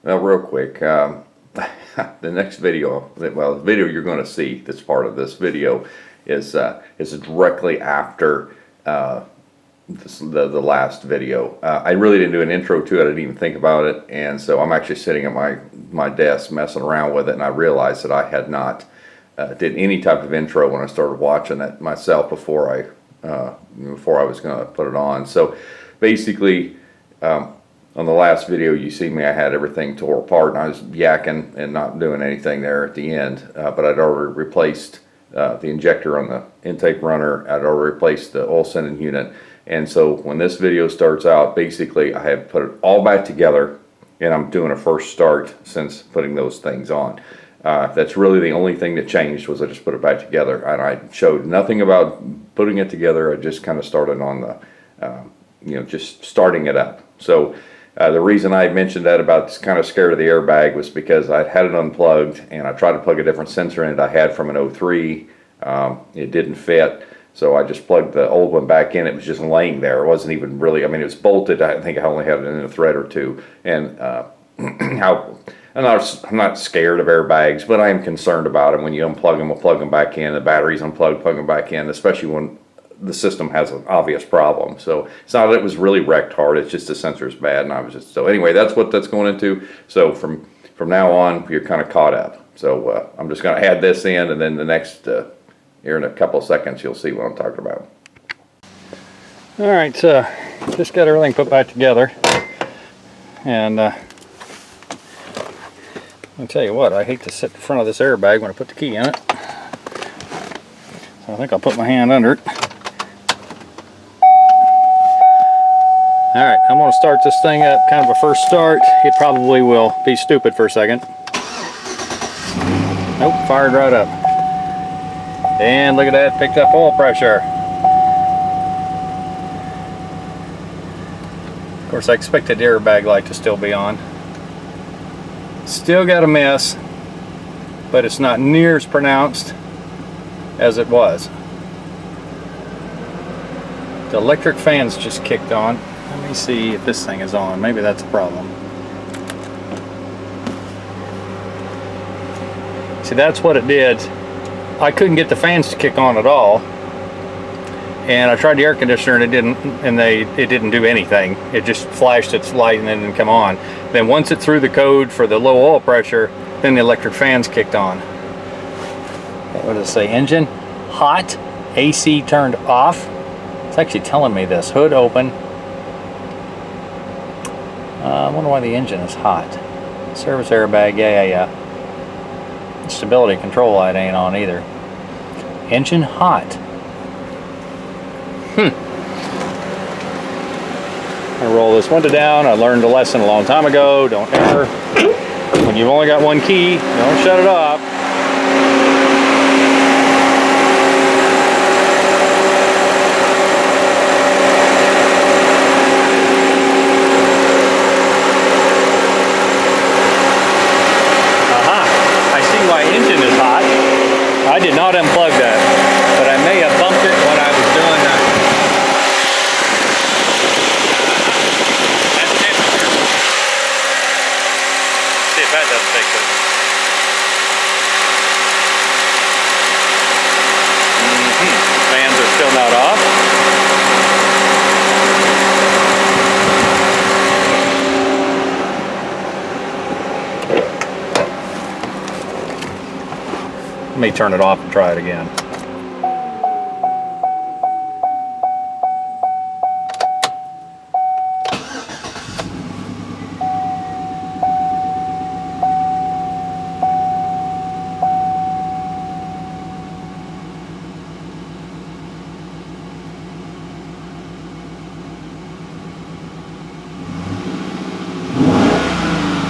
Well, real quick, the next video, well, the video you're going to see that's part of this video is directly after the last video. I really didn't do an intro to it. I didn't even think about it, and so I'm actually sitting at my desk messing around with it, and I realized that I had not did any type of intro when I started watching it myself before I was going to put it on. So basically, on the last video you see me, I had everything tore apart and I was yakking and not doing anything there at the end, but I'd already replaced the injector on the intake runner. I'd already replaced the oil sending unit, and so when this video starts out, basically I have put it all back together and I'm doing a first start since putting those things on. That's really the only thing that changed, was I just put it back together, and I showed nothing about putting it together. I just kind of started on the just starting it up. So the reason I mentioned that about kind of scared of the airbag was because I had it unplugged and I tried to plug a different sensor in it I had from an 03. It didn't fit, so I just plugged the old one back in. It was just laying there. It wasn't even really, I mean, it was bolted. I think I only had it in a thread or two. And I'm not scared of airbags, but I am concerned about them. When you unplug them, we'll plug them back in. The batteries unplugged, plug them back in, especially when the system has an obvious problem. So it's not that it was really wrecked hard, it's just the sensor's bad, and I was just, so anyway, that's what that's going into. So from now on, you're kind of caught up. So I'm just going to add this in, and then the next here in a couple of seconds you'll see what I'm talking about. All right, so just got everything put back together, and I'll tell you what, I hate to sit in front of this airbag when I put the key in it, so I think I'll put my hand under it. Alright, I'm going to start this thing up, kind of a first start. It probably will be stupid for a second. Nope, fired right up. And look at that, picked up oil pressure. Of course, I expected the airbag light to still be on. Still got a mess, but it's not near as pronounced as it was. The electric fan's just kicked on. Let me see if this thing is on. Maybe that's a problem. See, that's what it did. I couldn't get the fans to kick on at all, and I tried the air conditioner and it didn't do anything. It just flashed its light and then didn't come on. Then once it threw the code for the low oil pressure, then the electric fans kicked on. What does it say? Engine hot, AC turned off. It's actually telling me this. Hood open. I wonder why the engine is hot. Service airbag, yeah. Stability control light ain't on either. Engine hot. I'm gonna roll this window down. I learned a lesson a long time ago. Don't ever, when you've only got one key, don't shut it off. I did not unplug that, but I may have bumped it when I was doing that. That's temperature. See if that doesn't fix it. Fans are still not off. Let me turn it off and try it again.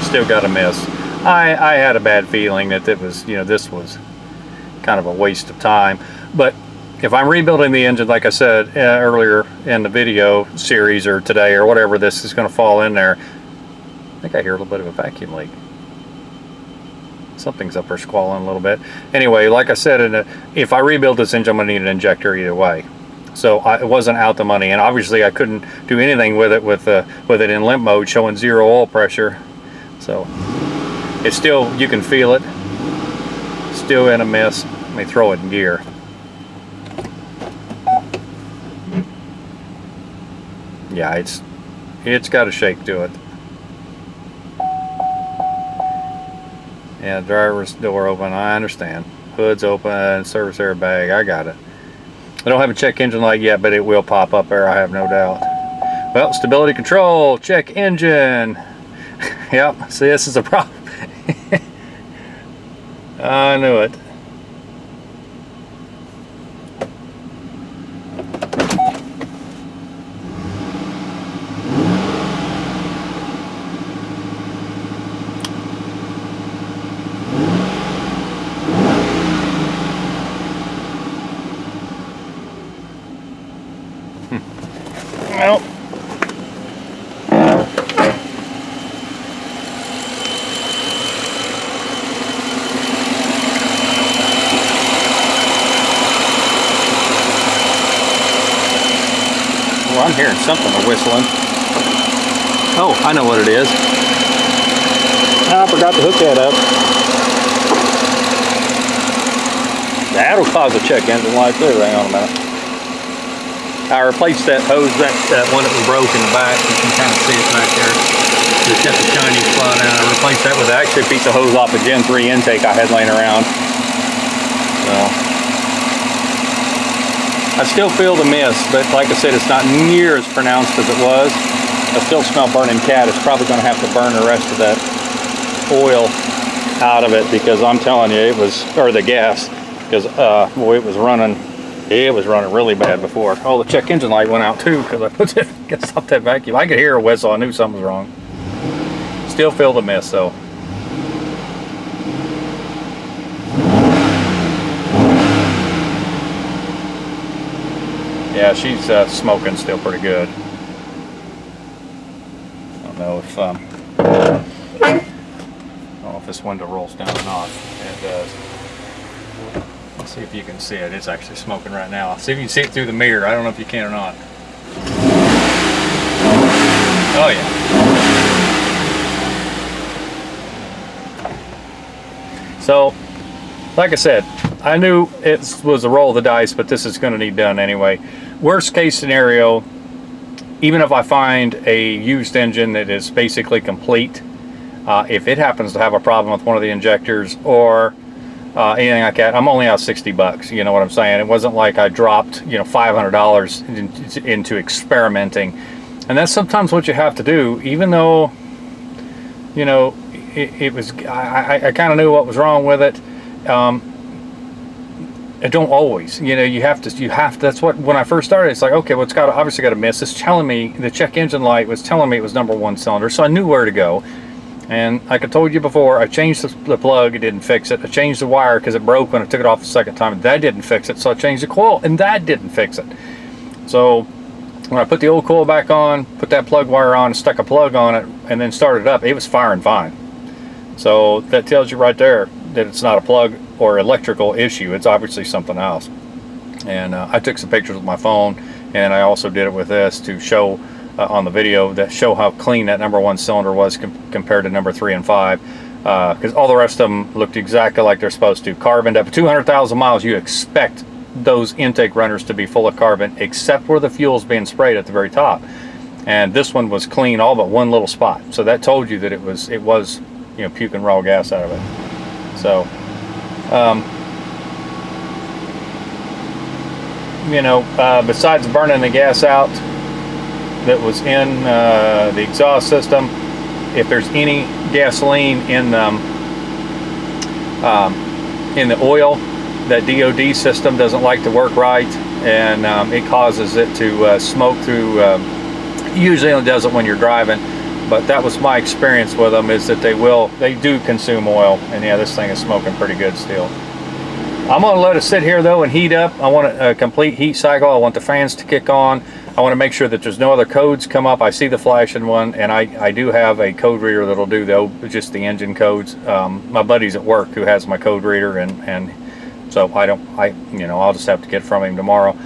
Still got a miss. I had a bad feeling that it was, this was kind of a waste of time. But if I'm rebuilding the engine, like I said earlier in the video series, or today, or whatever this is going to fall in there, I think I hear a little bit of a vacuum leak. Something's up there squalling a little bit. Anyway, like I said, if I rebuild this engine, I'm going to need an injector either way. So it wasn't out the money, and obviously I couldn't do anything with it with it in limp mode showing 0 oil pressure. So it's still, you can feel it, still in a mess. Let me throw it in gear. Yeah, it's got a shake to it. Yeah, driver's door open, I understand. Hood's open, service airbag, I got it. I don't have a check engine light yet, but it will pop up there, I have no doubt. Well, stability control, check engine. Yep, see, this is a problem. I knew it. Well, I'm hearing something whistling. Oh, I know what it is. I forgot to hook that up. That'll cause a check engine light too. Hang on a minute. I replaced that hose, that one that was broke in the back. You can kind of see it back there. It's got the shiny spot, and I replaced that with actually a piece of hose off a Gen 3 intake I had laying around. So I still feel the mist, but like I said, it's not near as pronounced as it was. I still smell burning cat. It's probably going to have to burn the rest of that oil out of it, because I'm telling you, it was, or the gas, because boy, it was running really bad before. Oh, the check engine light went out too, because I put it, stopped that vacuum. I could hear a whistle. I knew something was wrong. Still feel the mist though. Yeah, she's smoking still pretty good. I don't know if this window rolls down or not. It does. Let's see if you can see it. It's actually smoking right now. See if you can see it through the mirror. I don't know if you can or not. Oh yeah. So, like I said, I knew it was a roll of the dice, but this is going to need done anyway. Worst case scenario, even if I find a used engine that is basically complete, if it happens to have a problem with one of the injectors or anything like that, I'm only out 60 bucks. You know what I'm saying? It wasn't like I dropped, you know, $500 into experimenting. And that's sometimes what you have to do, even though, you know, it was, I kind of knew what was wrong with it. I don't always, you know, you have to, that's what, when I first started, it's like, okay, well, it's got, obviously got a miss. It's telling me, the check engine light was telling me it was #1 cylinder, so I knew where to go. And like I told you before, I changed the plug, it didn't fix it. I changed the wire because it broke when I took it off the second time, that didn't fix it. So I changed the coil, and that didn't fix it. So when I put the old coil back on, put that plug wire on, stuck a plug on it, and then started it up, it was firing fine. So that tells you right there that it's not a plug or electrical issue. It's obviously something else. And I took some pictures with my phone, and I also did it with this to show on the video, that show how clean that #1 cylinder was compared to number 3 and 5, because all the rest of them looked exactly like they're supposed to. Carboned up 200,000 miles, you expect those intake runners to be full of carbon, except where the fuel's being sprayed at the very top. And this one was clean all but one little spot, so that told you that it was you know, puking raw gas out of it. So you know, besides burning the gas out that was in the exhaust system, if there's any gasoline in the oil, that DOD system doesn't like to work right, and it causes it to smoke through. Usually it does it when you're driving, but that was my experience with them, is that they do consume oil. And yeah, this thing is smoking pretty good still. I'm going to let it sit here though and heat up. I want a complete heat cycle. I want the fans to kick on. I want to make sure that there's no other codes come up. I see the flashing one, and I do have a code reader that'll do just the engine codes. My buddy's at work who has my code reader, and so I'll just have to get from him tomorrow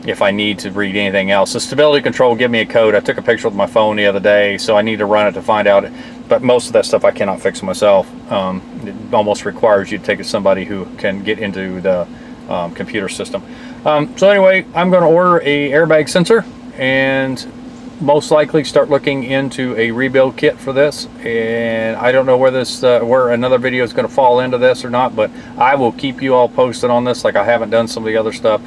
if I need to read anything else. The stability control give me a code. I took a picture with my phone the other day, so I need to run it to find out. But but most of that stuff I cannot fix myself. It almost requires you to take it to somebody who can get into the computer system. So anyway, I'm going to order a airbag sensor and most likely start looking into a rebuild kit for this. And I don't know where this where another video is going to fall into this or not, but I will keep you all posted on this like I haven't done some of the other stuff,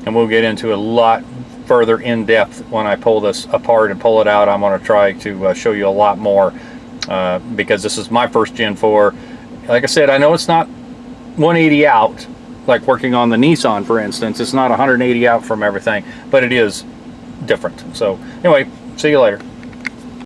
and we'll get into a lot further in depth when I pull this apart and pull it out. I'm going to try to show you a lot more because this is my first Gen 4. Like I said, I know it's not 180 out like working on the Nissan, for instance. It's not 180 out from everything, but it is different. So anyway, see you later.